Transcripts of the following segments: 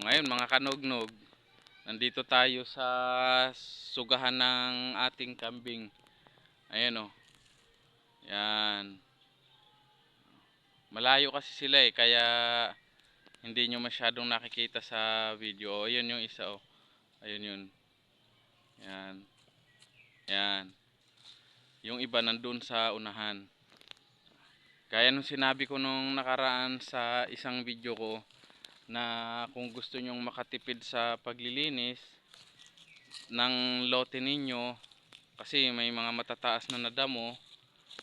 Ngayon mga kanognog, nandito tayo sa sugahan ng ating kambing. Ayan o. Yan. Malayo kasi sila kaya hindi nyo masyadong nakikita sa video. Ayun yung isa o. Ayun yun. Yan. Yan. Yung iba nandun sa unahan. Gaya nung sinabi ko nung nakaraan sa isang video ko, na kung gusto nyong makatipid sa paglilinis ng lote ninyo, kasi may mga matataas na nadamo,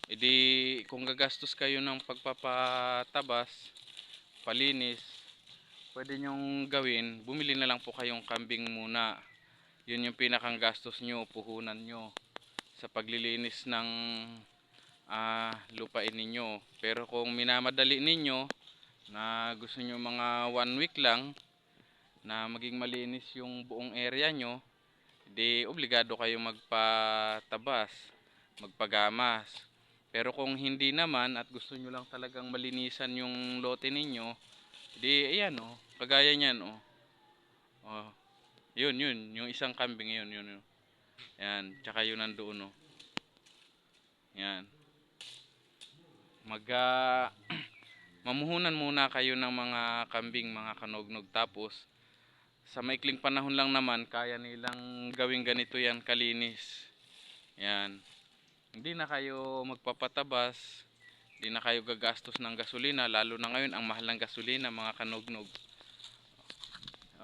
edi kung gagastos kayo ng pagpapatabas, palinis, pwede nyong gawin, bumili na lang po kayong kambing muna. Yun yung pinakang gastos nyo, puhunan nyo sa paglilinis ng lupain ninyo. Pero kung minamadali ninyo na gusto nyo mga 1 week lang na maging malinis yung buong area nyo, di obligado kayo magpatabas, magpagamas. Pero kung hindi naman at gusto nyo lang talagang malinisan yung lote ninyo, di ayan kagaya nyan yun yung isang kambing yun. Yan, tsaka yun nandoon yan. Mamuhunan muna kayo ng mga kambing, mga kanognog, tapos sa maikling panahon lang naman kaya nilang gawing ganito yan kalinis. Yan. Hindi na kayo magpapatabas, hindi na kayo gagastos ng gasolina, lalo na ngayon ang mahal ng gasolina, mga kanognog.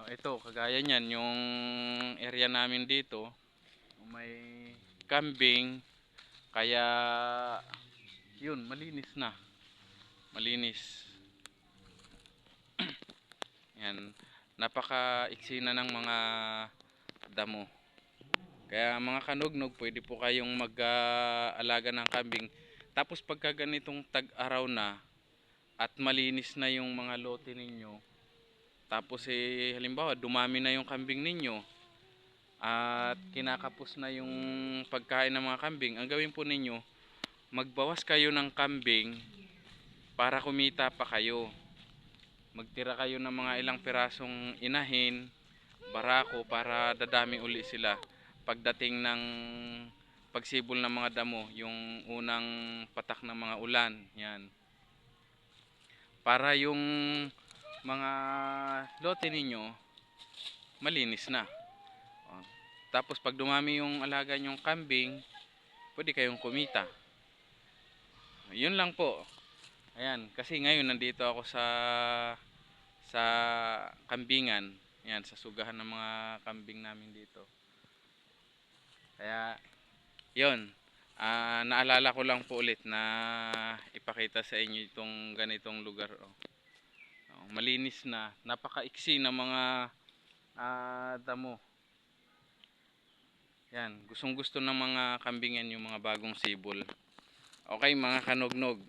Ito kagaya niyan yung area namin dito, may kambing, kaya yun malinis na. Malinis. Yan, napaka-iksi na ng mga damo. Kaya mga kanognog, pwede po kayong mag-alaga ng kambing. Tapos pagka ganitong tag-araw na at malinis na yung mga lote ninyo, tapos halimbawa dumami na yung kambing ninyo at kinakapos na yung pagkain ng mga kambing, ang gawin po ninyo, magbawas kayo ng kambing para kumita pa kayo. Magtira kayo ng mga ilang pirasong inahin, barako, para dadami uli sila pagdating ng pagsibol ng mga damo, yung unang patak ng mga ulan. Yan. Para yung mga lote ninyo malinis na. Tapos pag dumami yung alaga nyong kambing, pwede kayong kumita. Yun lang po. Ayan, kasi ngayon nandito ako sa kambingan. Yan, sa sugahan ng mga kambing namin dito. Kaya yun, naalala ko lang po ulit na ipakita sa inyo itong ganitong lugar. Malinis na, napaka-iksi na mga damo. Yan, gustong gusto ng mga kambingan yung mga bagong sibol. Okay mga kanognog,